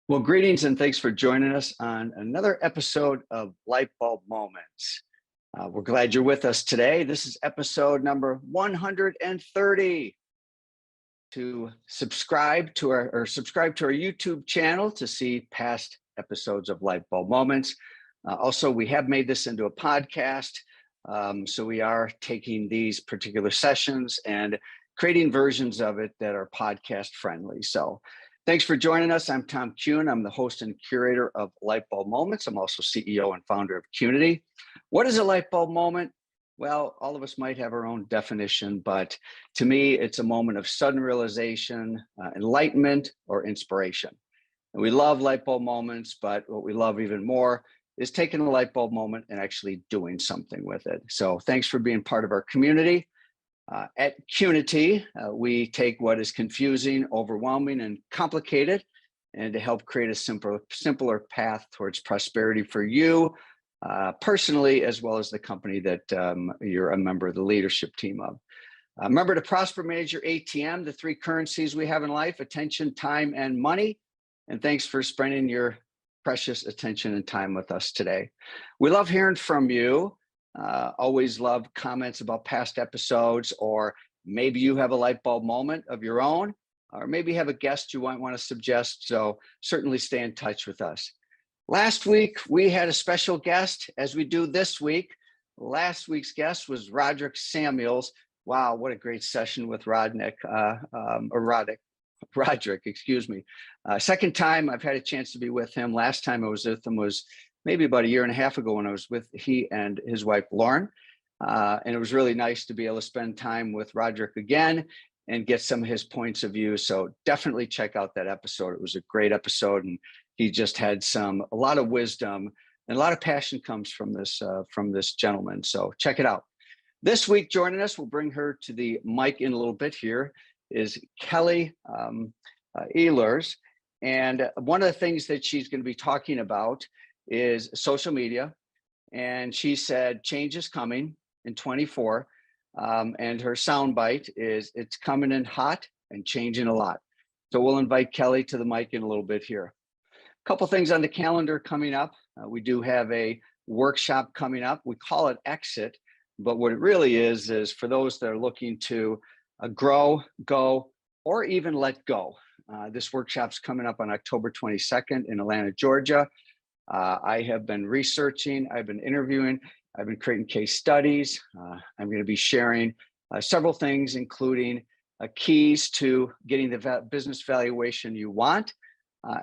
Well, greetings and thanks for joining us on another episode of Lightbulb Moments. We're glad you're with us today. This is episode number 130. To subscribe to our YouTube channel to see past episodes of Lightbulb Moments. Also, we have made this into a podcast, so we are taking these particular sessions and creating versions of it that are podcast friendly. So thanks for joining us. I'm Tom Kuhn. I'm the host and curator of Lightbulb Moments. I'm also CEO and founder of Qnity. What is a lightbulb moment? Well, all of us might have our own definition, but to me, it's a moment of sudden realization, enlightenment, or inspiration. And we love lightbulb moments, but what we love even more is taking a lightbulb moment and actually doing something with it. So thanks for being part of our community. At Qnity, we take what is confusing, overwhelming, and complicated, and to help create a simpler path towards prosperity for you personally, as well as the company that you're a member of the leadership team of. Remember to prosper, manage your ATM, the three currencies we have in life: attention, time, and money. And thanks for spending your precious attention and time with us today. We love hearing from you. Always love comments about past episodes, or maybe you have a light bulb moment of your own, or maybe you have a guest you might want to suggest. So certainly stay in touch with us. Last week, we had a special guest, as we do this week. Last week's guest was Roderick Samuels. Wow, what a great session with Roderick, excuse me. Second time I've had a chance to be with him. Last time I was with him was maybe about a year and a half ago when I was with he and his wife, Lauren. And it was really nice to be able to spend time with Roderick again and get some of his points of view. So definitely check out that episode. It was a great episode, and he just had a lot of wisdom, and a lot of passion comes from this gentleman. So check it out. This week, joining us, we'll bring her to the mic in a little bit here, is Kelly Ehlers. And one of the things that she's going to be talking about is social media. And she said, change is coming in 24. And her soundbite is, it's coming in hot and changing a lot. So we'll invite Kelly to the mic in a little bit here. A couple things on the calendar coming up. We do have a workshop coming up. We call it Exit, but what it really is for those that are looking to grow, go, or even let go. This workshop's coming up on October 22nd in Atlanta, Georgia. I have been researching, I've been interviewing, I've been creating case studies. I'm going to be sharing several things, including keys to getting the business valuation you want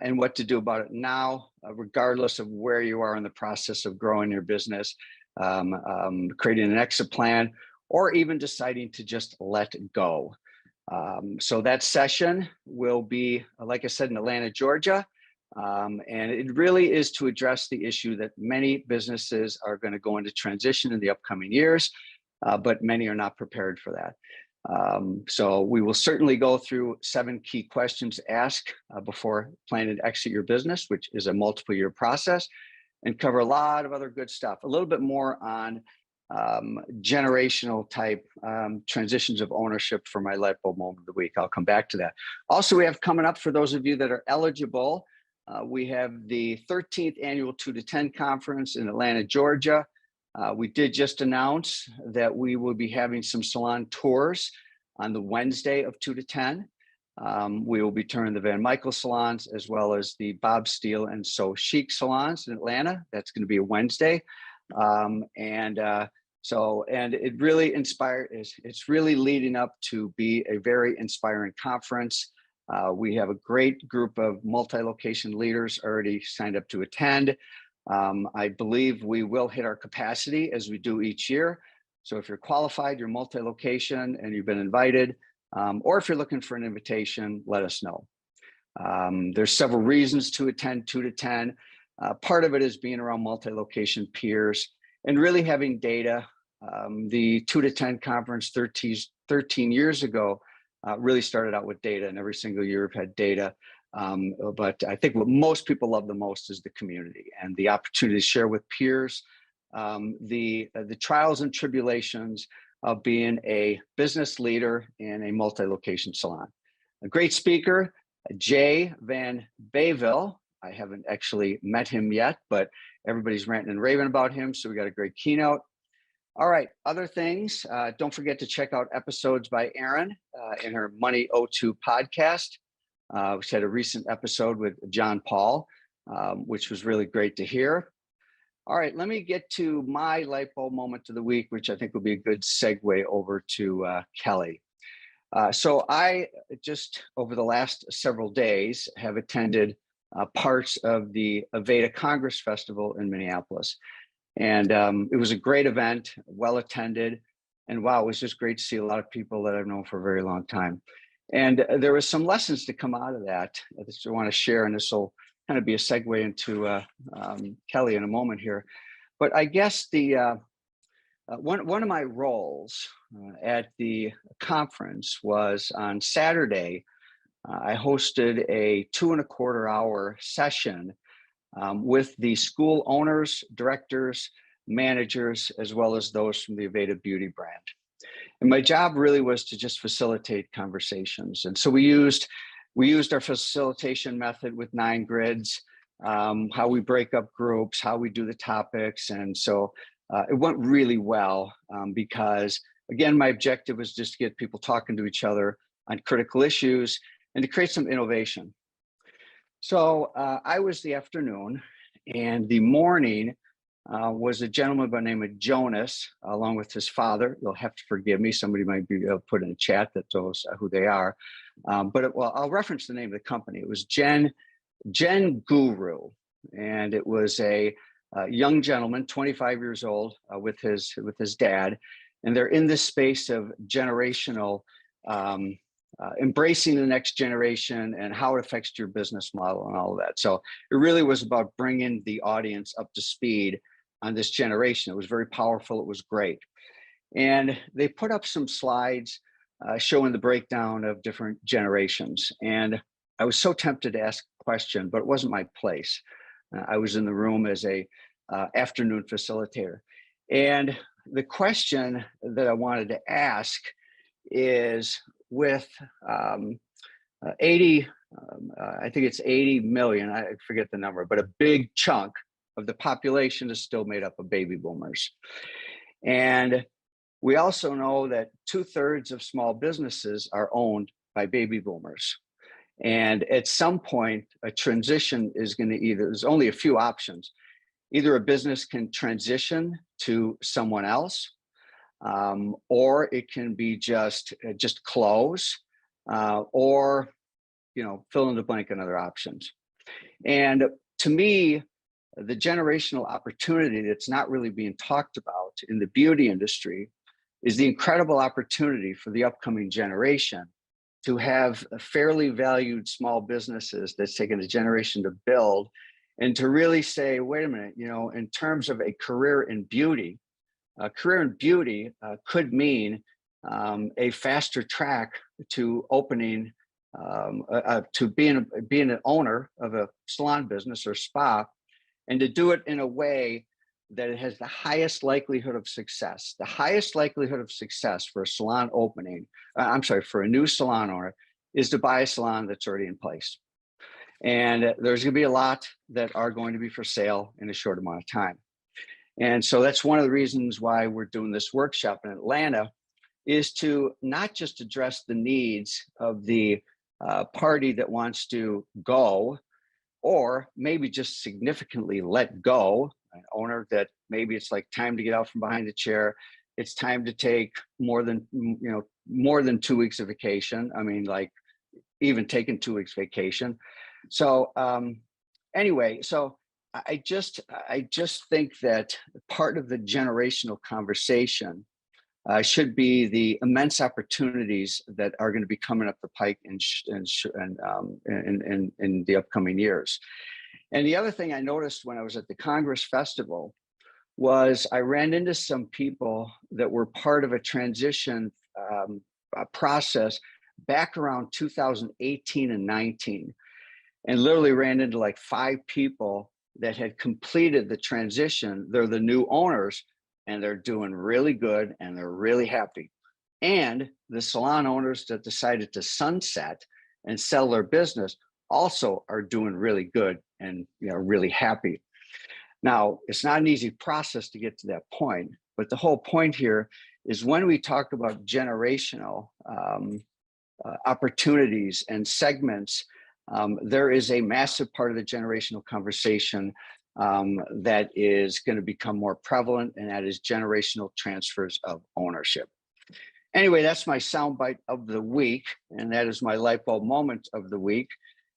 and what to do about it now, regardless of where you are in the process of growing your business, creating an exit plan, or even deciding to just let go. So that session will be, like I said, in Atlanta, Georgia. And it really is to address the issue that many businesses are going to go into transition in the upcoming years, but many are not prepared for that. So we will certainly go through 7 key questions to ask before planning to exit your business, which is a multiple year process, and cover a lot of other good stuff. A little bit more on generational type transitions of ownership for my Lightbulb moment of the week. I'll come back to that. Also, we have coming up, for those of you that are eligible, we have the 13th annual 2 to 10 conference in Atlanta, Georgia. We did just announce that we will be having some salon tours on the Wednesday of 2 to 10. We will be touring the Van Michael salons, as well as the Bob Steele and So Chic salons in Atlanta. That's going to be a Wednesday. And it really it's really leading up to be a very inspiring conference. We have a great group of multi-location leaders already signed up to attend. I believe we will hit our capacity as we do each year. So if you're qualified, you're multi-location and you've been invited, or if you're looking for an invitation, let us know. There's several reasons to attend 2 to 10. Part of it is being around multi-location peers and really having data. The 2 to 10 conference 13 years ago really started out with data, and every single year we've had data. But I think what most people love the most is the community and the opportunity to share with peers the trials and tribulations of being a business leader in a multi-location salon. A great speaker, Jay Van Bayville. I haven't actually met him yet, but everybody's ranting and raving about him. So we got a great keynote. All right, other things. Don't forget to check out episodes by Erin in her Money O2 podcast. We had a recent episode with John Paul, which was really great to hear. All right, let me get to my light bulb moment of the week, which I think will be a good segue over to Kelly. So I just, over the last several days, have attended parts of the Aveda Congress Festival in Minneapolis. And it was a great event, well attended. And wow, it was just great to see a lot of people that I've known for a very long time. And there was some lessons to come out of that I want to share, and this will kind of be a segue into Kelly in a moment here. But I guess the one of my roles at the conference was on Saturday. I hosted a 2.25-hour session with the school owners, directors, managers, as well as those from the Aveda Beauty brand. And my job really was to just facilitate conversations. And so we used our facilitation method with 9 grids, how we break up groups, how we do the topics. And so it went really well because, again, my objective was just to get people talking to each other on critical issues and to create some innovation. So I was the afternoon, and the morning was a gentleman by the name of Jonas, along with his father. You'll have to forgive me. Somebody might be put in the chat that knows who they are. Well, I'll reference the name of the company. It was Gen Guru, and it was a young gentleman, 25 years old, with his dad, and they're in this space of generational. Embracing the next generation and how it affects your business model and all of that. So it really was about bringing the audience up to speed on this generation. It was very powerful. It was great. And they put up some slides showing the breakdown of different generations. And I was so tempted to ask a question, but it wasn't my place. I was in the room as a afternoon facilitator. And the question that I wanted to ask is, with 80, I think it's 80 million, I forget the number, but a big chunk of the population is still made up of baby boomers. And we also know that 2/3 of small businesses are owned by baby boomers. And at some point, a transition is going to there's only a few options. Either a business can transition to someone else, or it can be just close, or fill in the blank on other options. And to me, the generational opportunity that's not really being talked about in the beauty industry is the incredible opportunity for the upcoming generation to have fairly valued small businesses that's taken a generation to build, and to really say, wait a minute, in terms of a career in beauty, a career in beauty could mean a faster track to opening, to being an owner of a salon business or spa, and to do it in a way that it has the highest likelihood of success. The highest likelihood of success for a salon opening, for a new salon owner, is to buy a salon that's already in place. And there's going to be a lot that are going to be for sale in a short amount of time. And so that's one of the reasons why we're doing this workshop in Atlanta, is to not just address the needs of the party that wants to go, or maybe just significantly let go, an owner that maybe it's like time to get out from behind the chair. It's time to take more than 2 weeks of vacation. I mean, like even taking 2 weeks vacation. So anyway, so I just think that part of the generational conversation should be the immense opportunities that are going to be coming up the pike in the upcoming years. And the other thing I noticed when I was at the Congress Festival was I ran into some people that were part of a transition process back around 2018 and 19, and literally ran into like 5 people that had completed the transition. They're the new owners, and they're doing really good, and they're really happy. And the salon owners that decided to sunset and sell their business also are doing really good and really happy. Now, it's not an easy process to get to that point, but the whole point here is when we talk about generational opportunities and segments, there is a massive part of the generational conversation that is going to become more prevalent, and that is generational transfers of ownership. Anyway, that's my soundbite of the week, and that is my light bulb moment of the week.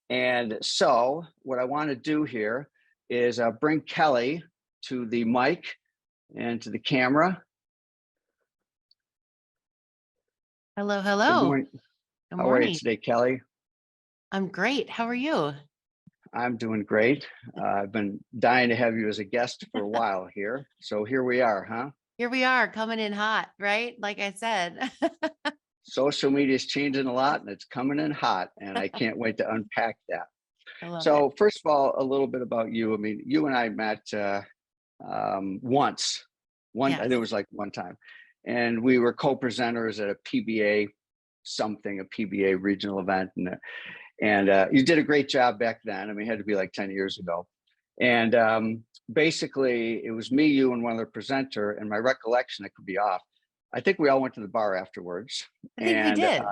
And so what I want to do here is bring Kelly to the mic and to the camera. Hello, hello. Good morning. Good How are you morning. today, Kelly? I'm great. How are you? I'm doing great. I've been dying to have you as a guest for a while here. So here we are, huh? Here we are coming in hot, right? Like I said. Social media is changing a lot and it's coming in hot, and I can't wait to unpack that. I love it. So first of all, a little bit about you. I mean, you and I met once. I think it was like one time. And we were co-presenters at a PBA regional event. And you did a great job back then. I mean, it had to be like 10 years ago. And basically, it was me, you, and one other presenter. And my recollection, I could be off, I think we all went to the bar afterwards. I think we did.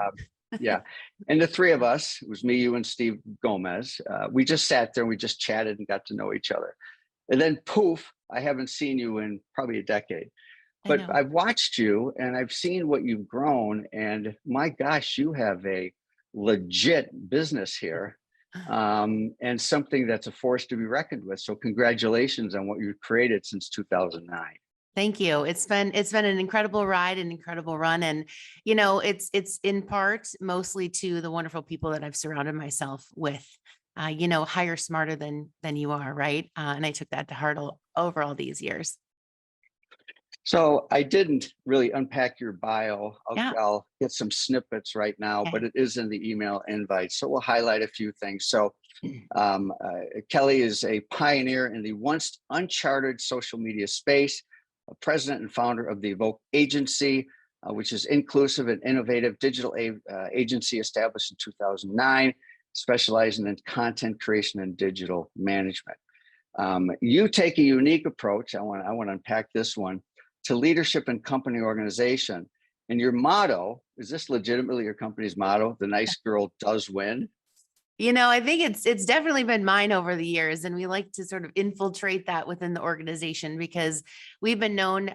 Yeah. And the three of us, it was me, you, and Steve Gomez. We just sat there and we just chatted and got to know each other. And then poof, I haven't seen you in probably a decade. But I've watched you and I've seen what you've grown. And my gosh, you have a legit business here, and something that's a force to be reckoned with. So congratulations on what you've created since 2009. Thank you. It's been an incredible ride, an incredible run. And, it's in part mostly to the wonderful people that I've surrounded myself with, higher, smarter than you are. Right. And I took that to heart over all these years. So I didn't really unpack your bio. Yeah. I'll get some snippets right now, Okay. but it is in the email invite. So we'll highlight a few things. So Kelly is a pioneer in the once uncharted social media space, a president and founder of the Evoke Agency, which is inclusive and innovative digital agency established in 2009, specializing in content creation and digital management. You take a unique approach. I want to unpack this one, to leadership and company organization. And your motto, is this legitimately your company's motto? The nice girl does win. I think it's definitely been mine over the years, and we like to sort of infiltrate that within the organization because we've been known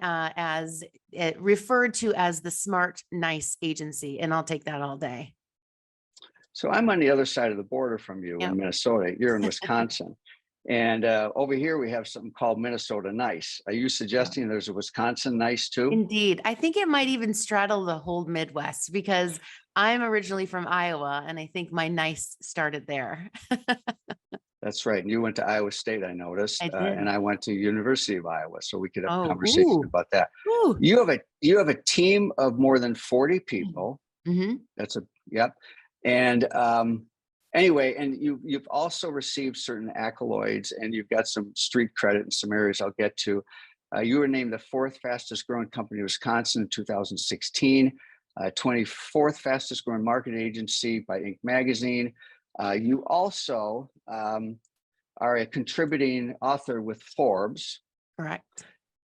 referred to as the smart, nice agency, and I'll take that all day. So I'm on the other side of the border from you in Minnesota. You're in Wisconsin. And over here, we have something called Minnesota Nice. Are you suggesting there's a Wisconsin Nice too? Indeed. I think it might even straddle the whole Midwest because I'm originally from Iowa, and I think my nice started there. That's right. And you went to Iowa State, I noticed. I did. And I went to University of Iowa, so we could have a conversation about that. Ooh. You have a team of more than 40 people. Mm-hmm. Yep. And anyway, and you've also received certain accolades, and you've got some street credit in some areas I'll get to. You were named the 4th fastest growing company in Wisconsin in 2016, 24th fastest growing marketing agency by Inc. magazine. You also are a contributing author with Forbes. Correct.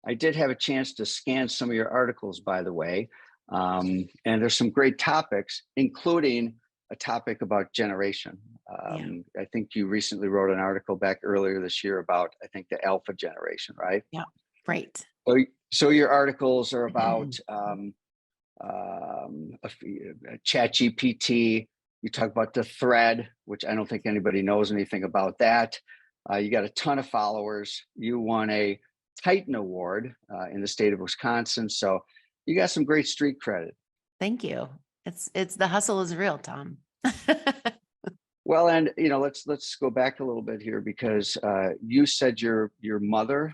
I did have a chance to scan some of your articles, by the way, and there's some great topics, including a topic about generation. I think you recently wrote an article back earlier this year about, I think, the alpha generation, right? Yeah, right. So your articles are about ChatGPT. You talk about the thread, which I don't think anybody knows anything about that. You got a ton of followers. You won a Titan Award in the state of Wisconsin. So you got some great street credit. Thank you. It's the hustle is real, Tom. Well, and let's go back a little bit here because you said your mother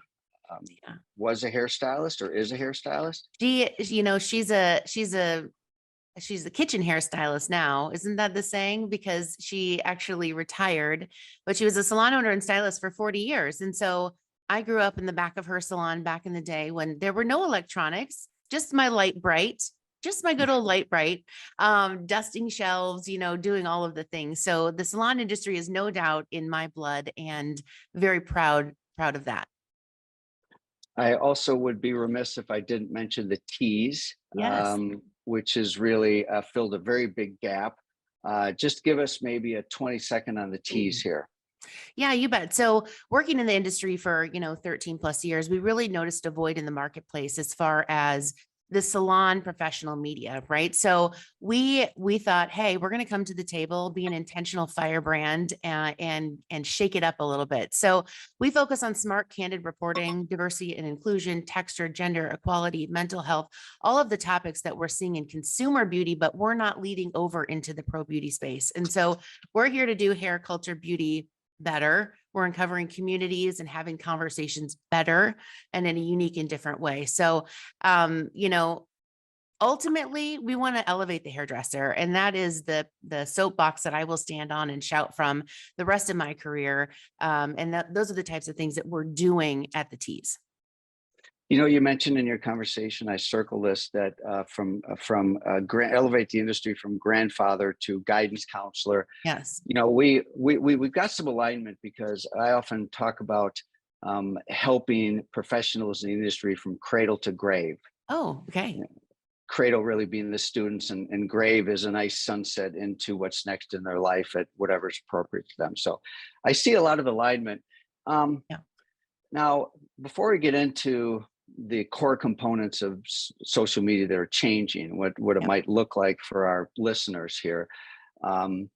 was a hairstylist or is a hairstylist. She's the kitchen hairstylist now. Isn't that the saying? Because she actually retired, but she was a salon owner and stylist for 40 years. And so I grew up in the back of her salon back in the day when there were no electronics, just my light bright, just my good old light bright, dusting shelves, doing all of the things. So the salon industry is no doubt in my blood, and very proud of that. I also would be remiss if I didn't mention the teas, Yes. which has really filled a very big gap. Just give us maybe a 20-second on the teas here. Yeah, you bet. So working in the industry for, 13 plus years, we really noticed a void in the marketplace as far as the salon professional media, right? So we thought, hey, we're going to come to the table, be an intentional firebrand, and shake it up a little bit. So we focus on smart, candid reporting, diversity and inclusion, texture, gender equality, mental health, all of the topics that we're seeing in consumer beauty, but we're not leading over into the pro beauty space. And so we're here to do hair, culture, beauty better. We're uncovering communities and having conversations better and in a unique and different way. So, ultimately we want to elevate the hairdresser, and that is the soapbox that I will stand on and shout from the rest of my career. And those are the types of things that we're doing at the Tees. You mentioned in your conversation, I circle this, that elevate the industry from grandfather to guidance counselor. Yes. We've got some alignment, because I often talk about helping professionals in the industry from cradle to grave. Oh, okay. Cradle really being the students, and grave is a nice sunset into what's next in their life at whatever's appropriate to them. So I see a lot of alignment. Yeah. Now, before we get into the core components of social media that are changing, what it Yeah. might look like for our listeners here, I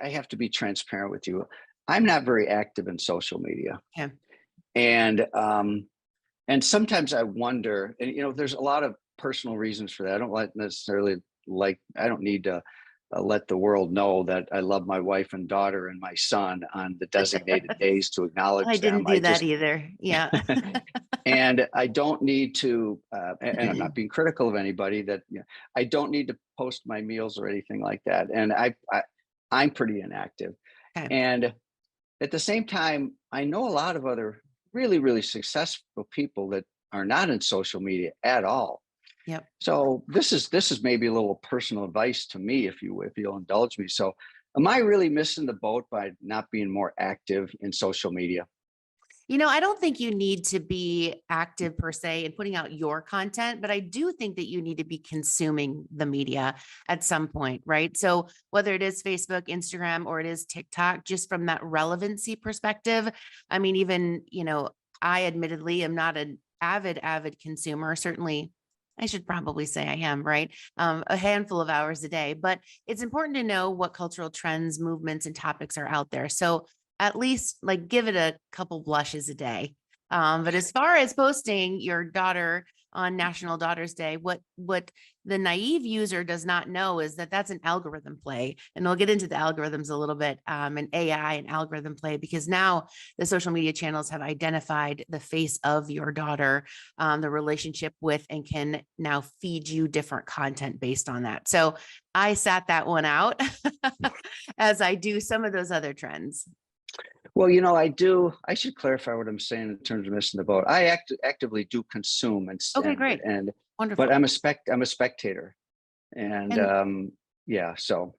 have to be transparent with you. I'm not very active in social media, Yeah. and sometimes I wonder, and there's a lot of personal reasons for that. I don't necessarily like. I don't need to let the world know that I love my wife and daughter and my son on the designated days to I acknowledge didn't them. do that either. Yeah. And I don't need to, and I'm not being critical of anybody, that I don't need to post my meals or anything like that. And I'm pretty inactive. Okay. And at the same time, I know a lot of other really, really successful people that are not in social media at all. Yep. So this is maybe a little personal advice to me, if you'll indulge me. So am I really missing the boat by not being more active in social media? I don't think you need to be active per se in putting out your content, but I do think that you need to be consuming the media at some point, right? So whether it is Facebook, Instagram, or it is TikTok, just from that relevancy perspective, I mean, even, I admittedly am not an avid consumer. Certainly, I should probably say I am, right? A handful of hours a day, but it's important to know what cultural trends, movements, and topics are out there. So at least like give it a couple blushes a day. But as far as posting your daughter on National Daughters Day, what the naive user does not know is that that's an algorithm play. And we'll get into the algorithms a little bit, and AI and algorithm play, because now the social media channels have identified the face of your daughter, the relationship with, and can now feed you different content based on that. So I sat that one out as I do some of those other trends. Well, I should clarify what I'm saying in terms of missing the boat. I actively do consume, Okay, great. and Wonderful. but I'm a spectator, and And yeah. So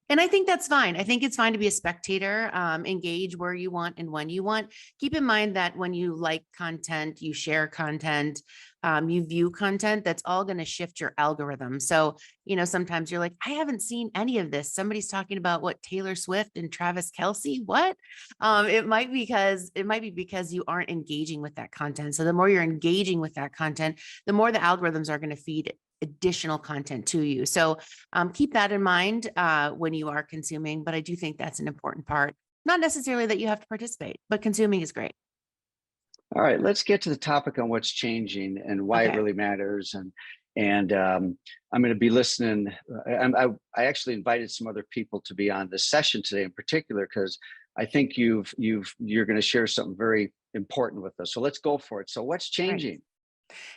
And I think that's fine. I think it's fine to be a spectator, engage where you want and when you want. Keep in mind that when you like content, you share content, you view content, that's all going to shift your algorithm. So, sometimes you're like, I haven't seen any of this. Somebody's talking about what, Taylor Swift and Travis Kelce. What? It might be because you aren't engaging with that content. So the more you're engaging with that content, the more the algorithms are going to feed additional content to you. So keep that in mind when you are consuming, but I do think that's an important part. Not necessarily that you have to participate, but consuming is great. all right, let's get to the topic on what's changing and why it Okay. really matters. And I'm going to be listening. I actually invited some other people to be on this session today in particular, because I think you're going to share something very important with us. So let's go for it. So what's Right. changing?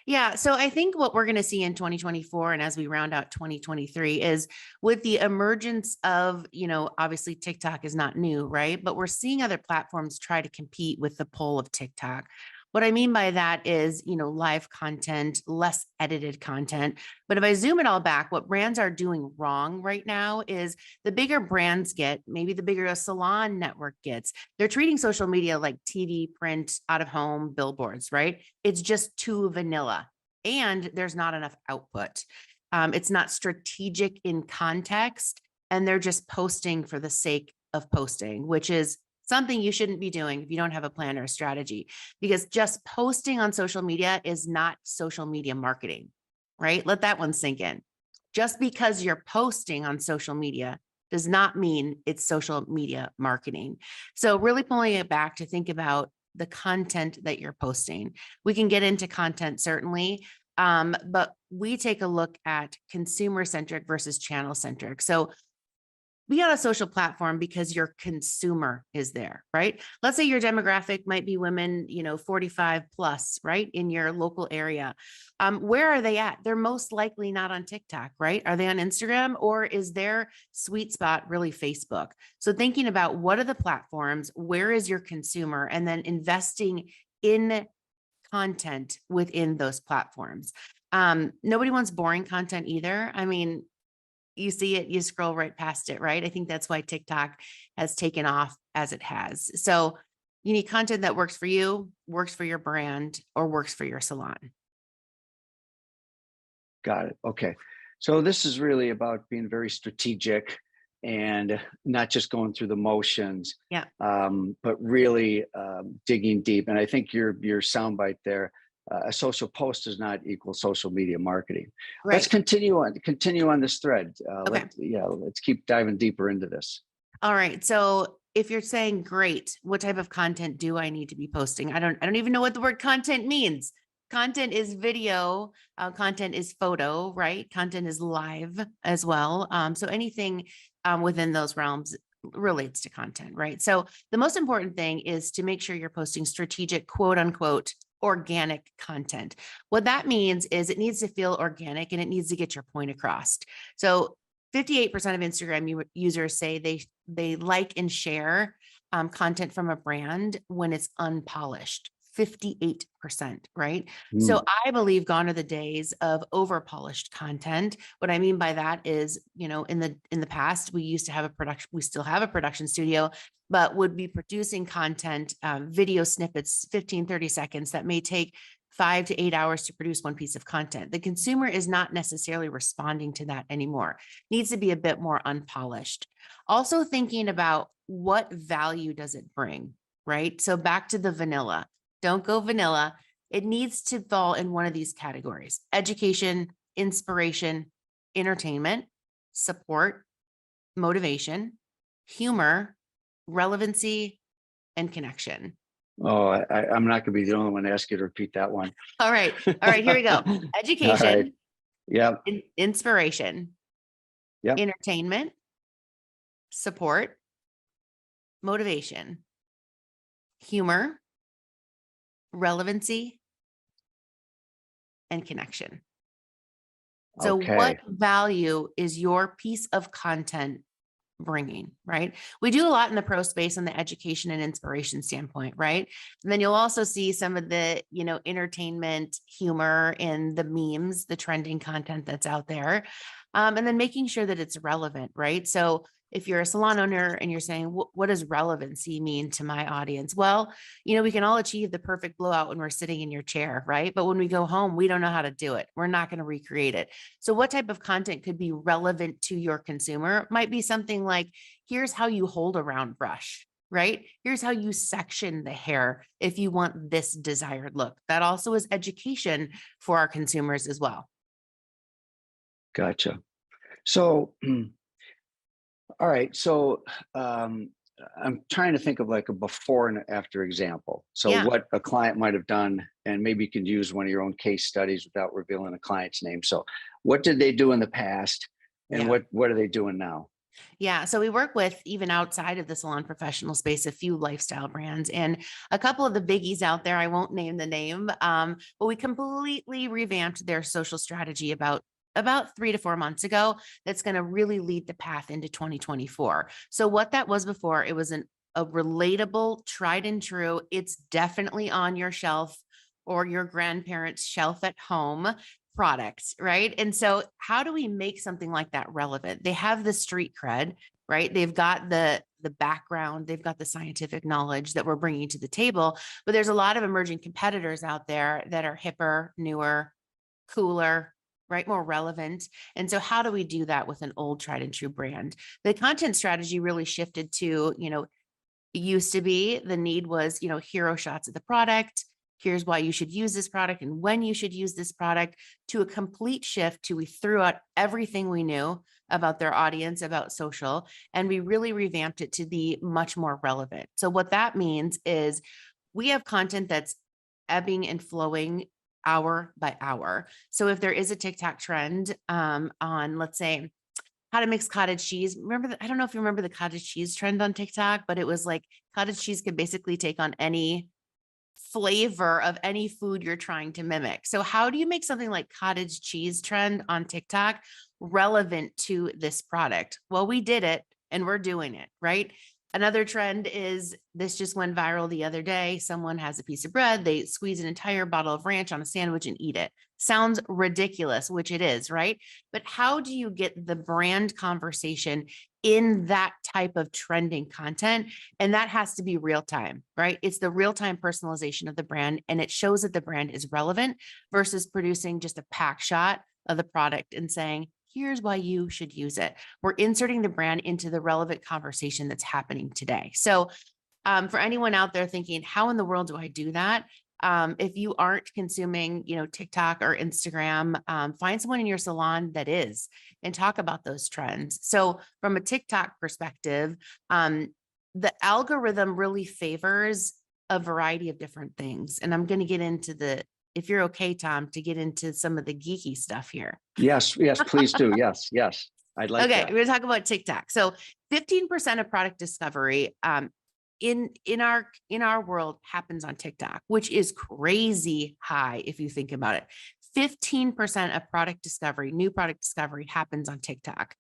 Yeah. So I think what we're going to see in 2024 and as we round out 2023 is with the emergence of, obviously TikTok is not new, right? But we're seeing other platforms try to compete with the pull of TikTok. What I mean by that is, live content, less edited content. But if I zoom it all back, what brands are doing wrong right now is the bigger brands get, maybe the bigger a salon network gets, they're treating social media like TV, print, out of home, billboards, right? It's just too vanilla and there's not enough output. It's not strategic in context, and they're just posting for the sake of posting, which is something you shouldn't be doing if you don't have a plan or a strategy, because just posting on social media is not social media marketing, right? Let that one sink in. Just because you're posting on social media does not mean it's social media marketing. So really pulling it back to think about the content that you're posting. We can get into content certainly, but we take a look at consumer centric versus channel centric. So be on a social platform because your consumer is there, right? Let's say your demographic might be women, 45 plus, right? In your local area. Where are they at? They're most likely not on TikTok, right? Are they on Instagram, or is their sweet spot really Facebook? So thinking about what are the platforms, where is your consumer, and then investing in content within those platforms. Nobody wants boring content either. I mean, you see it, you scroll right past it, right? I think that's why TikTok has taken off as it has. So you need content that works for you, works for your brand, or works for your salon. Got it. Okay. So this is really about being very strategic and not just going through the motions, Yeah. but really digging deep. And I think your soundbite there, a social post does not equal social media marketing. Let's Right. continue on this thread. Okay. Let's keep diving deeper into this. All right. So if you're saying, great, what type of content do I need to be posting? I don't even know what the word content means. Content is video, content is photo, right? Content is live as well. So anything within those realms relates to content, right? So the most important thing is to make sure you're posting strategic, quote unquote, organic content. What that means is it needs to feel organic and it needs to get your point across. So 58% of Instagram users say they like and share content from a brand when it's unpolished. 58%, right? So I believe gone are the days of over polished content. What I mean by that is, in the past, we used to have we still have a production studio, but would be producing content, video snippets, 15, 30 seconds that may take 5 to 8 hours to produce one piece of content. The consumer is not necessarily responding to that anymore. Needs to be a bit more unpolished. Also thinking about what value does it bring, right? So back to the vanilla. Don't go vanilla. It needs to fall in one of these categories: education, inspiration, entertainment, support, motivation, humor, relevancy, and connection. Oh, I'm not going to be the only one to ask you to repeat that one. All right. Here we go. All Education, right. Yep. inspiration, Yep. entertainment, support, motivation, humor, relevancy, and connection. So what value is your piece of content bringing, right? We do a lot in the pro space on the education and inspiration standpoint, right? And then you'll also see some of the, entertainment, humor, and the memes, the trending content that's out there. And then making sure that it's relevant, right? So if you're a salon owner and you're saying, what does relevancy mean to my audience? Well, we can all achieve the perfect blowout when we're sitting in your chair, right? But when we go home, we don't know how to do it. We're not going to recreate it. So what type of content could be relevant to your consumer? Might be something like, here's how you hold a round brush, right? Here's how you section the hair if you want this desired look. That also is education for our consumers as well. Gotcha. So, all right. So I'm trying to think of like a before and after example. So what a client might have done, and maybe you can use one of your own case studies without revealing a client's name. So what did they do in the past, and what are they doing now? Yeah. So we work with, even outside of the salon professional space, a few lifestyle brands, and a couple of the biggies out there. I won't name the name, but we completely revamped their social strategy about 3 to 4 months ago. That's going to really lead the path into 2024. So what that was before, it was a a relatable, tried and true, it's definitely on your shelf or your grandparents' shelf at home products, right? And so how do we make something like that relevant? They have the street cred, right? They've got the background, they've got the scientific knowledge that we're bringing to the table, but there's a lot of emerging competitors out there that are hipper, newer, cooler, right? More relevant. And so how do we do that with an old tried and true brand? The content strategy really shifted to, it used to be the need was, hero shots of the product. Here's why you should use this product and when you should use this product, to a complete shift to we threw out everything we knew about their audience, about social, and we really revamped it to be much more relevant. So what that means is we have content that's ebbing and flowing hour by hour. So if there is a TikTok trend on, let's say, how to mix cottage cheese. I don't know if you remember the cottage cheese trend on TikTok, but it was like cottage cheese could basically take on any flavor of any food you're trying to mimic. So how do you make something like cottage cheese trend on TikTok relevant to this product? Well, we did it and we're doing it, right? Another trend is this just went viral the other day. Someone has a piece of bread, they squeeze an entire bottle of ranch on a sandwich and eat it. Sounds ridiculous, which it is, right? But how do you get the brand conversation in that type of trending content? And that has to be real time, right? It's the real time personalization of the brand, and it shows that the brand is relevant versus producing just a pack shot of the product and saying, here's why you should use it. We're inserting the brand into the relevant conversation that's happening today. So for anyone out there thinking, how in the world do I do that? If you aren't consuming, TikTok or Instagram, find someone in your salon that is, and talk about those trends. So from a TikTok perspective, the algorithm really favors a variety of different things. And I'm going to get into if you're okay, Tom, to get into some of the geeky stuff here. Yes, please do. Yes. I'd like Okay, that. we're going to talk about TikTok. So 15% of product discovery in our world happens on TikTok, which is crazy high if you think about it. 15% of product discovery, new product discovery, happens on TikTok.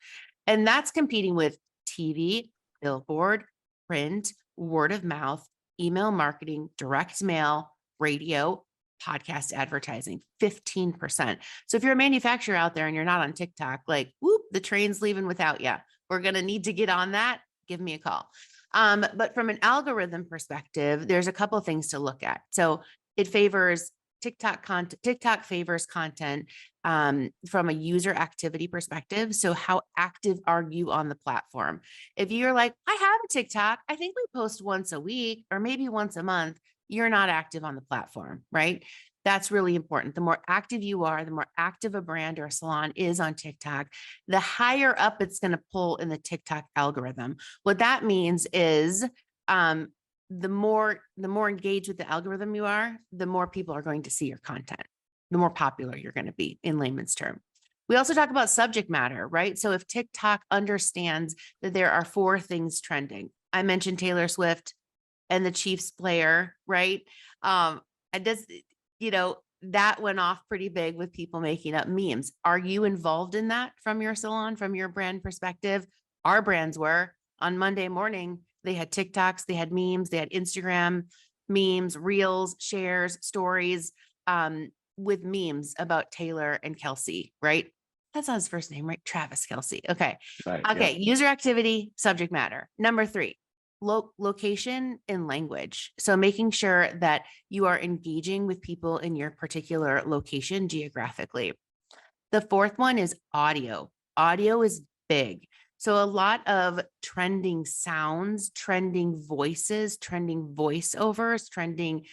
And that's competing with TV, billboard, print, word of mouth, email marketing, direct mail, radio, podcast advertising, 15%. So if you're a manufacturer out there and you're not on TikTok, like, whoop, the train's leaving without you. We're going to need to get on that. Give me a call. But from an algorithm perspective, there's a couple of things to look at. So it favors TikTok content. TikTok favors content from a user activity perspective. So how active are you on the platform? If you're like, I have a TikTok, I think we post once a week or maybe once a month, you're not active on the platform, right? That's really important. The more active you are, the more active a brand or a salon is on TikTok, the higher up it's going to pull in the TikTok algorithm. What that means is the more engaged with the algorithm you are, the more people are going to see your content, the more popular you're going to be in layman's term. We also talk about subject matter, right? So if TikTok understands that there are 4 things trending, I mentioned Taylor Swift and the Chiefs player, right? And just, that went off pretty big with people making up memes. Are you involved in that from your salon, from your brand perspective? Our brands were. On Monday morning, they had TikToks, they had memes, they had Instagram memes, reels, shares, stories with memes about Taylor and Kelsey, right? That's not his first name, right? Travis Kelsey. Okay. Right. Okay. Yeah. User activity, subject matter. Number 3. Location and language. So making sure that you are engaging with people in your particular location geographically. The 4th one is audio. Audio is big. So a lot of trending sounds, trending voices, trending voiceovers, trending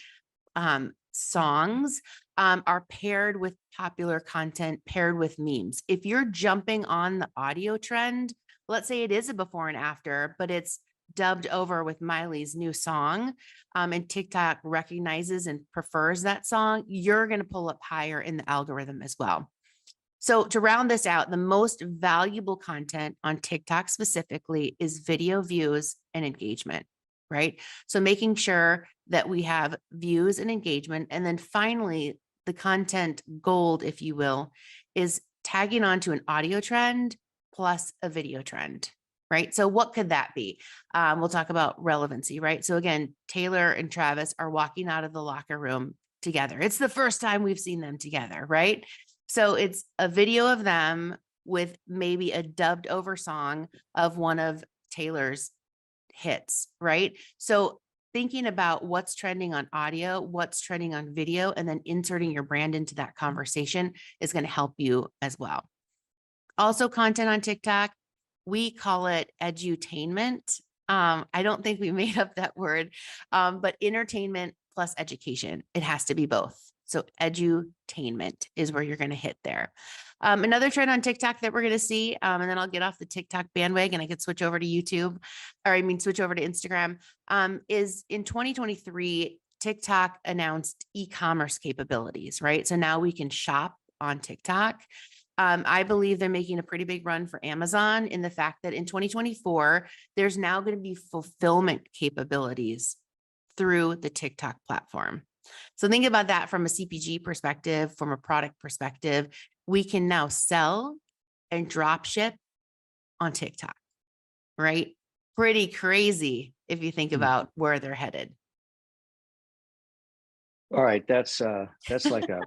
songs are paired with popular content, paired with memes. If you're jumping on the audio trend, let's say it is a before and after, but it's dubbed over with Miley's new song, and TikTok recognizes and prefers that song, you're going to pull up higher in the algorithm as well. So to round this out, the most valuable content on TikTok specifically is video views and engagement, right? So making sure that we have views and engagement. And then finally, the content gold, if you will, is tagging onto an audio trend plus a video trend. right? So what could that be? We'll talk about relevancy, right? So again, Taylor and Travis are walking out of the locker room together. It's the first time we've seen them together, right? So it's a video of them with maybe a dubbed over song of one of Taylor's hits, right? So thinking about what's trending on audio, what's trending on video, and then inserting your brand into that conversation is going to help you as well. Also, content on TikTok, we call it edutainment. I don't think we made up that word, but entertainment plus education. It has to be both. So edutainment is where you're going to hit there. Another trend on TikTok that we're going to see, and then I'll get off the TikTok bandwagon. I could switch over to YouTube, or I mean, switch over to Instagram, is in 2023, TikTok announced e-commerce capabilities, right? So now we can shop on TikTok. I believe they're making a pretty big run for Amazon in the fact that in 2024, there's now going to be fulfillment capabilities through the TikTok platform. So think about that from a CPG perspective, from a product perspective. We can now sell and drop ship on TikTok, right? Pretty crazy if you think about where they're headed. All right, that's like a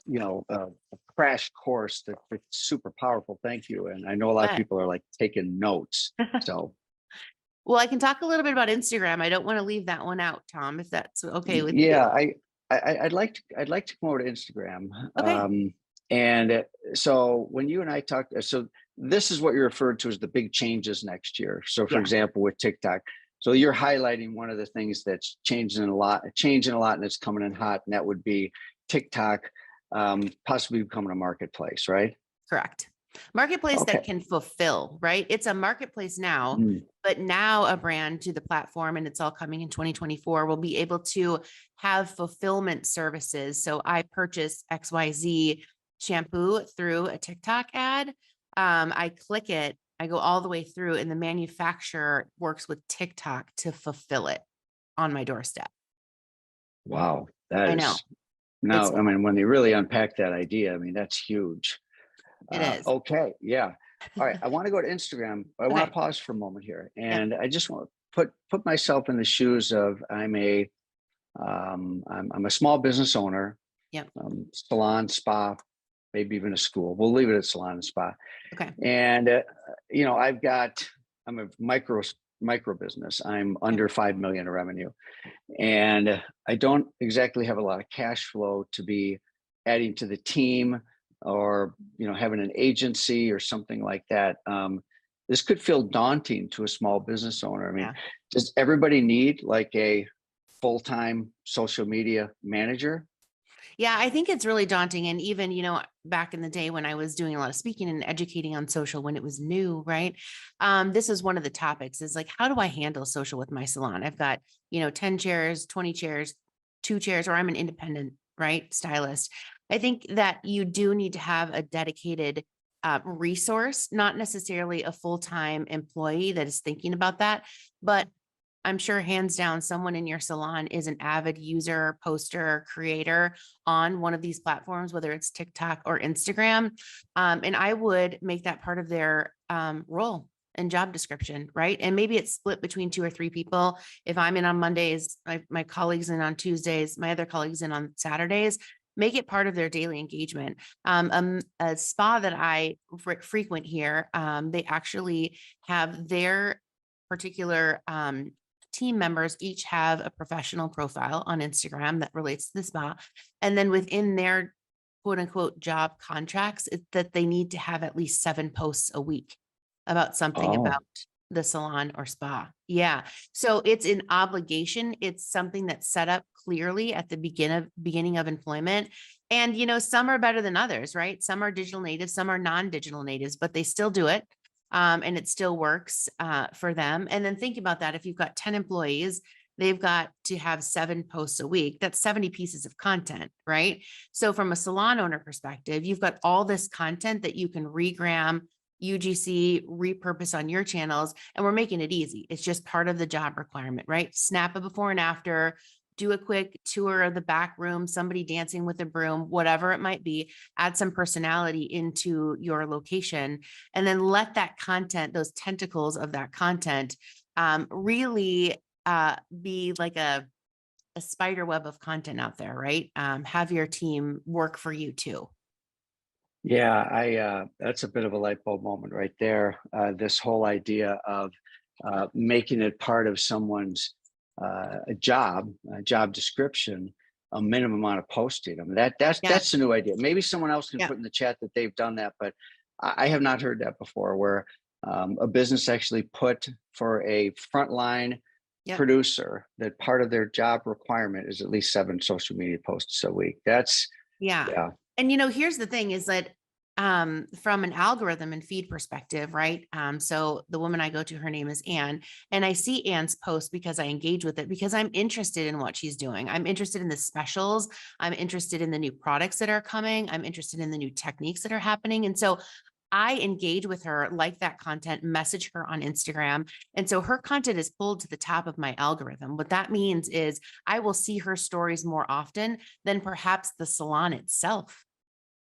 a crash course that's super powerful. Thank you. And I know a lot of people are like taking notes. So well, I can talk a little bit about Instagram. I don't want to leave that one out, Tom, if that's okay with you. yeah, I'd like to come over to Instagram. Okay. And so when you and I talked, so this is what you referred to as the big changes next year. So for Yeah. example, with TikTok, so you're highlighting one of the things that's changing a lot, and it's coming in hot, and that would be TikTok possibly becoming a marketplace, right? Correct. Marketplace that Okay. can fulfill, right? It's a marketplace now, Mm. but now a brand to the platform, and it's all coming in 2024, will be able to have fulfillment services. So I purchase XYZ shampoo through a TikTok ad. I click it, I go all the way through, and the manufacturer works with TikTok to fulfill it on my doorstep. Wow, that I know. is now, It's I mean, when they really unpack that idea, I mean, that's huge. it is. Okay, yeah. All right, I want to go to Instagram, but I want Okay. to pause for a moment here, Yep. and I just want to put myself in the shoes of I'm a small business owner, Yep. salon, spa, maybe even a school. We'll leave it at salon and spa. Okay. And I'm a micro business. I'm under 5 million in revenue, and I don't exactly have a lot of cash flow to be adding to the team, or having an agency or something like that. This could feel daunting to a small business owner. I mean, Yeah. does everybody need like a full-time social media manager? Yeah, I think it's really daunting. And even, back in the day when I was doing a lot of speaking and educating on social when it was new, right? This is one of the topics is like, how do I handle social with my salon? I've got, 10 chairs, 20 chairs, 2 chairs, or I'm an independent, right, stylist. I think that you do need to have a dedicated resource, not necessarily a full-time employee that is thinking about that, but I'm sure hands down, someone in your salon is an avid user, poster, creator on one of these platforms, whether it's TikTok or Instagram. And I would make that part of their role and job description, right? And maybe it's split between 2 or 3 people. If I'm in on Mondays, my colleagues in on Tuesdays, my other colleagues in on Saturdays, make it part of their daily engagement. A spa that I frequent here, they actually have their particular team members each have a professional profile on Instagram that relates to the spa. And then within their quote unquote job contracts, that they need to have at least 7 posts a week about something Oh, about the salon or spa. Yeah. So it's an obligation. It's something that's set up clearly at the beginning of employment. And, some are better than others, right? Some are digital natives, some are non-digital natives, but they still do it. And it still works for them. And then think about that. If you've got 10 employees, they've got to have 7 posts a week. That's 70 pieces of content, right? So from a salon owner perspective, you've got all this content that you can regram, UGC, repurpose on your channels, and we're making it easy. It's just part of the job requirement, right? Snap a before and after, do a quick tour of the back room, somebody dancing with a broom, whatever it might be, add some personality into your location, and then let that content, those tentacles of that content, really be like a spider web of content out there, right? Have your team work for you too. Yeah, that's a bit of a light bulb moment right there. This whole idea of making it part of someone's a job description, a minimum amount of posting. I mean, Yeah. that's a new idea. Maybe someone else can Yeah. put in the chat that they've done that, but I have not heard that before, where a business actually put for a frontline Yep. producer that part of their job requirement is at least 7 social media posts a week. That's Yeah. yeah, And here's the thing is that from an algorithm and feed perspective, right? So the woman I go to, her name is Anne, and I see Anne's post because I engage with it because I'm interested in what she's doing. I'm interested in the specials. I'm interested in the new products that are coming. I'm interested in the new techniques that are happening. And so I engage with her, like that content, message her on Instagram. And so her content is pulled to the top of my algorithm. What that means is I will see her stories more often than perhaps the salon itself.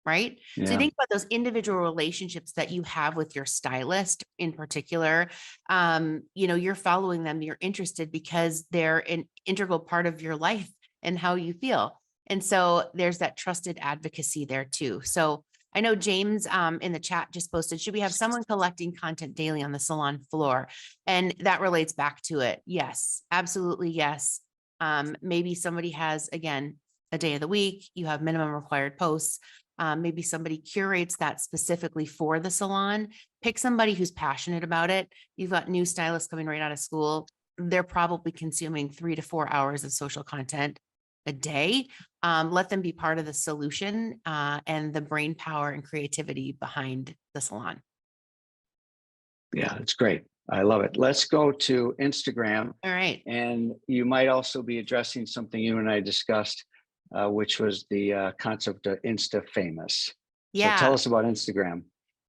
Right. So you yeah. think about those individual relationships that you have with your stylist in particular. You're following them, you're interested because they're an integral part of your life and how you feel. And so there's that trusted advocacy there too. So I know James in the chat just posted, should we have someone collecting content daily on the salon floor? And that relates back to it. Yes, absolutely. Yes. Maybe somebody has, again, a day of the week, you have minimum required posts. Maybe somebody curates that specifically for the salon. Pick somebody who's passionate about it. You've got new stylists coming right out of school. They're probably consuming 3 to 4 hours of social content a day. Let them be part of the solution and the brain power and creativity behind the salon. Yeah, it's great. I love it. Let's go to Instagram. All right. And you might also be addressing something you and I discussed, which was the concept of Insta famous. So tell Yeah. us about Instagram.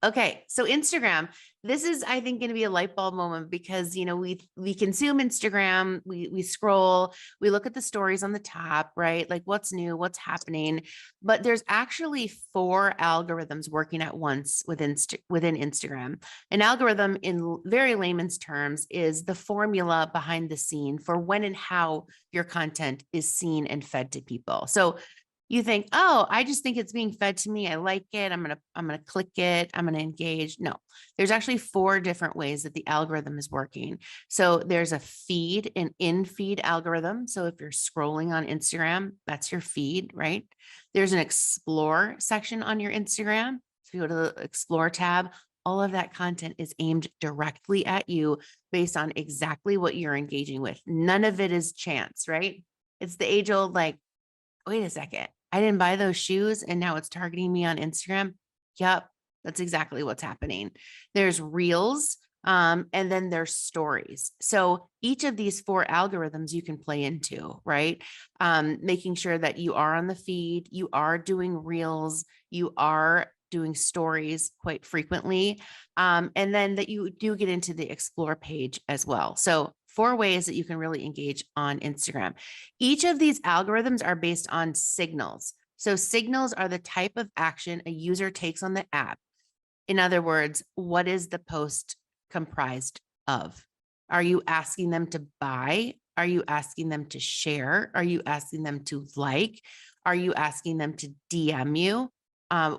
Okay, so Instagram, this is, I think, going to be a light bulb moment because we consume Instagram, we scroll, we look at the stories on the top, right? Like what's new, what's happening. But there's actually 4 algorithms working at once within Instagram. An algorithm, in very layman's terms, is the formula behind the scene for when and how your content is seen and fed to people. So you think, oh, I just think it's being fed to me. I like it. I'm going to click it. I'm going to engage. No, there's actually 4 different ways that the algorithm is working. So there's a feed, an in-feed algorithm. So if you're scrolling on Instagram, that's your feed, right? There's an explore section on your Instagram. So if you go to the explore tab, all of that content is aimed directly at you based on exactly what you're engaging with. None of it is chance, right? It's the age old, like, wait a second, I didn't buy those shoes and now it's targeting me on Instagram. Yep, that's exactly what's happening. There's reels, and then there's stories. So each of these 4 algorithms you can play into, right? Making sure that you are on the feed, you are doing reels, you are doing stories quite frequently, and then that you do get into the explore page as well. So 4 ways that you can really engage on Instagram. Each of these algorithms are based on signals. So signals are the type of action a user takes on the app. In other words, what is the post comprised of? Are you asking them to buy? Are you asking them to share? Are you asking them to like? Are you asking them to DM you?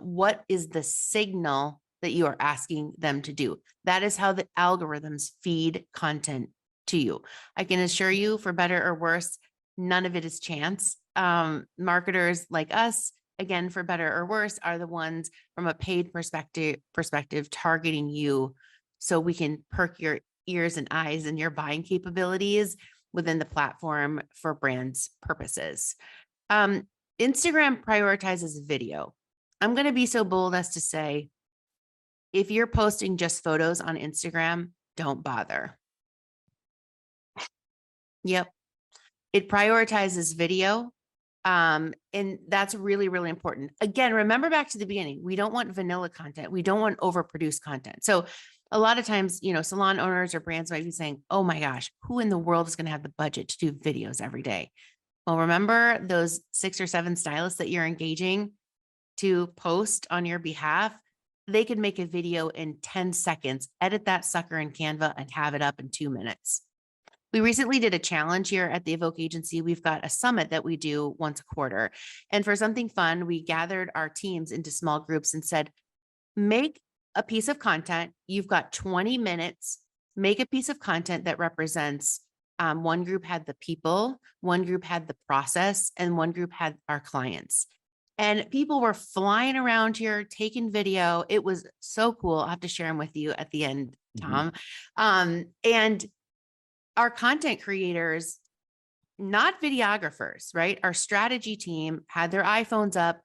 What is the signal that you are asking them to do? That is how the algorithms feed content to you. I can assure you, for better or worse, none of it is chance. Marketers like us, again, for better or worse, are the ones from a paid perspective targeting you so we can perk your ears and eyes and your buying capabilities within the platform for brands purposes. Instagram prioritizes video. I'm going to be so bold as to say, if you're posting just photos on Instagram, don't bother. Yep. It prioritizes video. And that's really, really important. Again, remember back to the beginning, we don't want vanilla content. We don't want overproduced content. So a lot of times, salon owners or brands might be saying, oh my gosh, who in the world is going to have the budget to do videos every day? Well, remember those 6 or 7 stylists that you're engaging to post on your behalf? They could make a video in 10 seconds, edit that sucker in Canva, and have it up in 2 minutes. We recently did a challenge here at the Evoke agency. We've got a summit that we do once a quarter. And for something fun, we gathered our teams into small groups and said, make a piece of content. You've got 20 minutes. Make a piece of content that represents one group had the people, one group had the process, and one group had our clients. And people were flying around here taking video. It was so cool. I'll have to share them with you at the end, Tom. And our content creators, not videographers, right? Our strategy team had their iPhones up,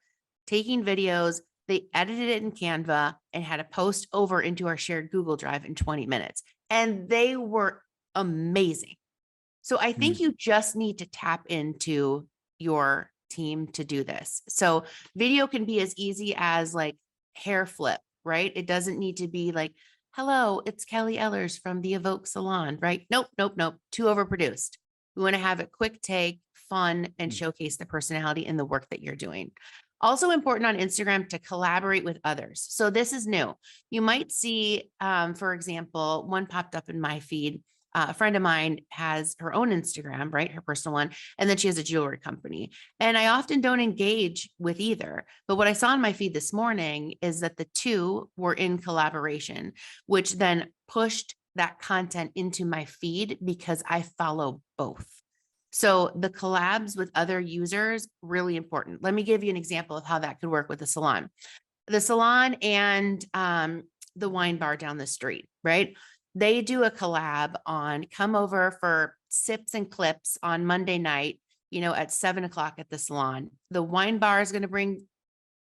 taking videos. They edited it in Canva and had a post over into our shared Google Drive in 20 minutes. And they were amazing. So I think you just need to tap into your team to do this. So video can be as easy as like hair flip, right? It doesn't need to be like, hello, it's Kelly Ehlers from the Evoke Salon, right? Nope. Too overproduced. We want to have it quick take, fun, and showcase the personality and the work that you're doing. Also important on Instagram to collaborate with others. So this is new. You might see, for example, one popped up in my feed. A friend of mine has her own Instagram, right? Her personal one. And then she has a jewelry company. And I often don't engage with either. But what I saw in my feed this morning is that the two were in collaboration, which then pushed that content into my feed because I follow both. So the collabs with other users, really important. Let me give you an example of how that could work with the salon. The salon and the wine bar down the street, right? They do a collab on come over for sips and clips on Monday night, at 7:00 at the salon. The wine bar is going to bring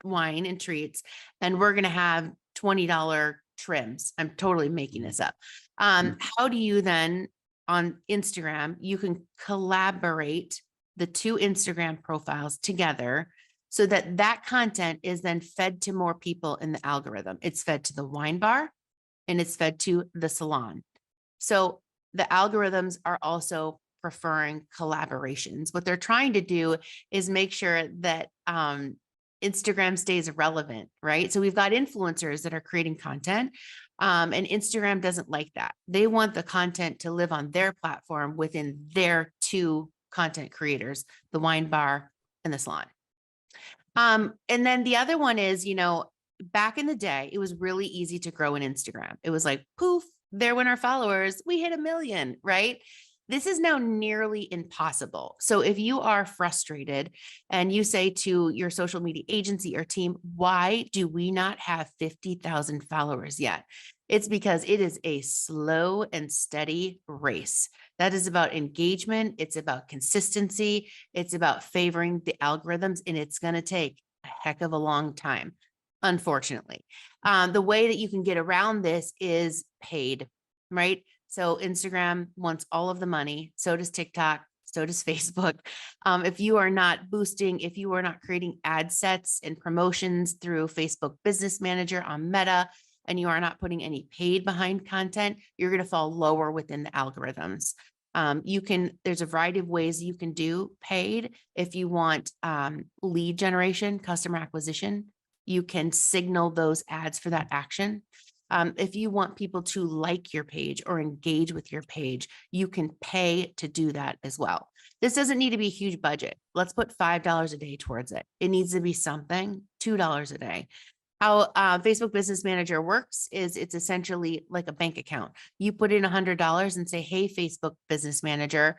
wine and treats, and we're going to have $20 trims. I'm totally making this up. How do you then on Instagram, you can collaborate the two Instagram profiles together so that that content is then fed to more people in the algorithm. It's fed to the wine bar and it's fed to the salon. So the algorithms are also preferring collaborations. What they're trying to do is make sure that Instagram stays relevant, right? So we've got influencers that are creating content, and Instagram doesn't like that. They want the content to live on their platform within their two content creators, the wine bar and the salon. And then the other one is, back in the day, it was really easy to grow an Instagram. It was like, poof, there went our followers. We hit 1 million, right? This is now nearly impossible. So if you are frustrated and you say to your social media agency or team, why do we not have 50,000 followers yet? It's because it is a slow and steady race. That is about engagement. It's about consistency. It's about favoring the algorithms, and it's going to take a heck of a long time. Unfortunately, the way that you can get around this is paid, right? So Instagram wants all of the money. So does TikTok. So does Facebook. If you are not boosting, if you are not creating ad sets and promotions through Facebook Business Manager on Meta, and you are not putting any paid behind content, you're going to fall lower within the algorithms. There's a variety of ways you can do paid. If you want lead generation, customer acquisition, you can signal those ads for that action. If you want people to like your page or engage with your page, you can pay to do that as well. This doesn't need to be a huge budget. Let's put $5 a day towards it. It needs to be something, $2 a day. How Facebook Business Manager works is it's essentially like a bank account. You put in $100 and say, hey, Facebook Business Manager,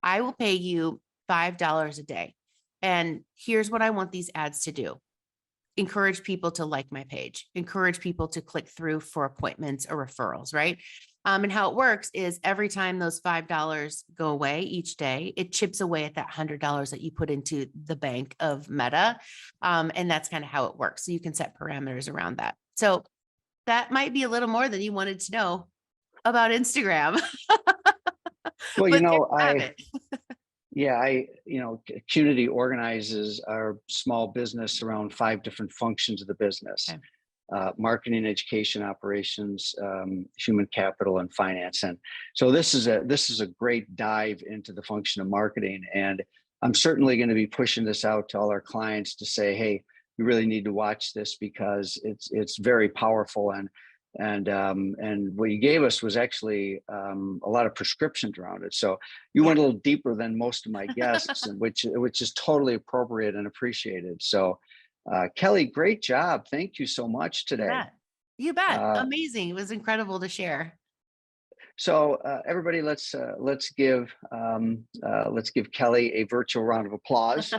I will pay you $5 a day. And here's what I want these ads to do. Encourage people to like my page, encourage people to click through for appointments or referrals, right? And how it works is every time those $5 go away each day, it chips away at that $100 that you put into the bank of Meta. And that's kind of how it works. So you can set parameters around that. So that might be a little more than you wanted to know about Instagram. Well, Qnity organizes our small business around 5 different functions of the business: marketing, education, operations, human capital, and finance. And so this is a great dive into the function of marketing. And I'm certainly going to be pushing this out to all our clients to say, hey, you really need to watch this because it's very powerful. And what you gave us was actually a lot of prescriptions around it. So you went a little deeper than most of my guests, and which is totally appropriate and appreciated. So Kelly, great job. Thank you so much You today. bet. You bet. Uh, Amazing. It was incredible to share. so everybody, let's give Kelly a virtual round of applause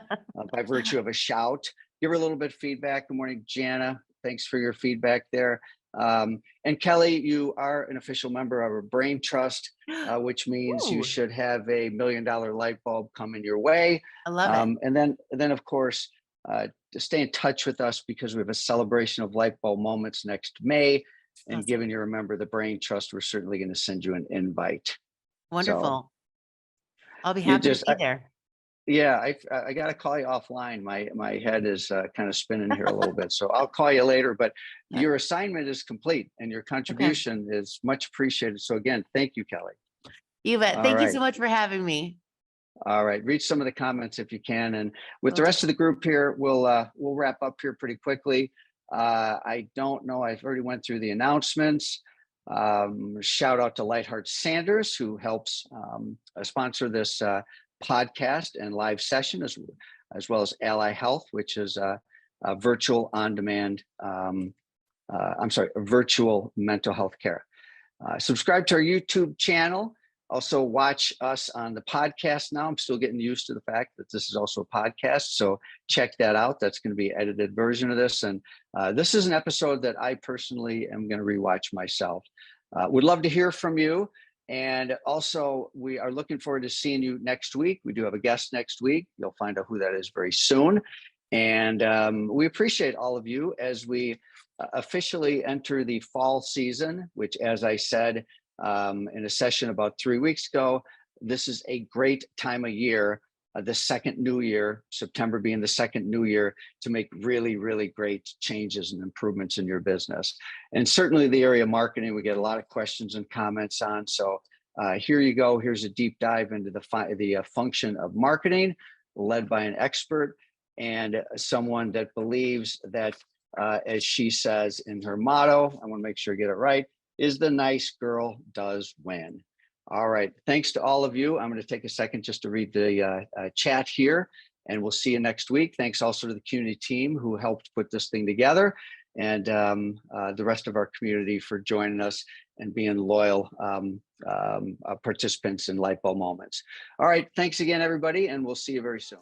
by virtue of a shout. Give her a little bit of feedback. Good morning, Jana. Thanks for your feedback there. And Kelly, you are an official member of our Brain Trust, which means you Ooh, should have a $1 million light bulb coming your way. I love it. And then of course, to stay in touch with us because we have a celebration of light bulb moments next May. And Awesome. given you're a member of the Brain Trust, we're certainly going to send you an invite. Wonderful. So I'll be you happy to just, be there. yeah, I got to call you offline. My head is kind of spinning here a little bit, so I'll call you later. But your assignment is complete, and your Okay. contribution is much appreciated. So again, thank you, Kelly. You bet. All Thank you right, so much for having me. all right. Read some of the comments if you can, and with Will the do. rest of the group here, we'll wrap up here pretty quickly. I don't know. I've already went through the announcements. Shout out to Lightheart Sanders, who helps sponsor this podcast and live session, as well as Ally Health, which is a virtual on-demand, virtual mental health care. Subscribe to our YouTube channel. Also watch us on the podcast now. I'm still getting used to the fact that this is also a podcast, so check that out. That's going to be an edited version of this. And this is an episode that I personally am going to rewatch myself. Would love to hear from you. And also, we are looking forward to seeing you next week. We do have a guest next week. You'll find out who that is very soon. And we appreciate all of you as we officially enter the fall season, which, as I said in a session about 3 weeks ago, this is a great time of year, the second new year, September being the second new year, to make really, really great changes and improvements in your business. And certainly the area of marketing, we get a lot of questions and comments on. So here you go. Here's a deep dive into the function of marketing, led by an expert and someone that believes that, as she says in her motto, I want to make sure I get it right, is the nice girl does win. All right. Thanks to all of you. I'm going to take a second just to read the chat here, and we'll see you next week. Thanks also to the Qnity team who helped put this thing together, and the rest of our community for joining us and being loyal participants in Lightbulb Moments. All right. Thanks again, everybody, and we'll see you very soon.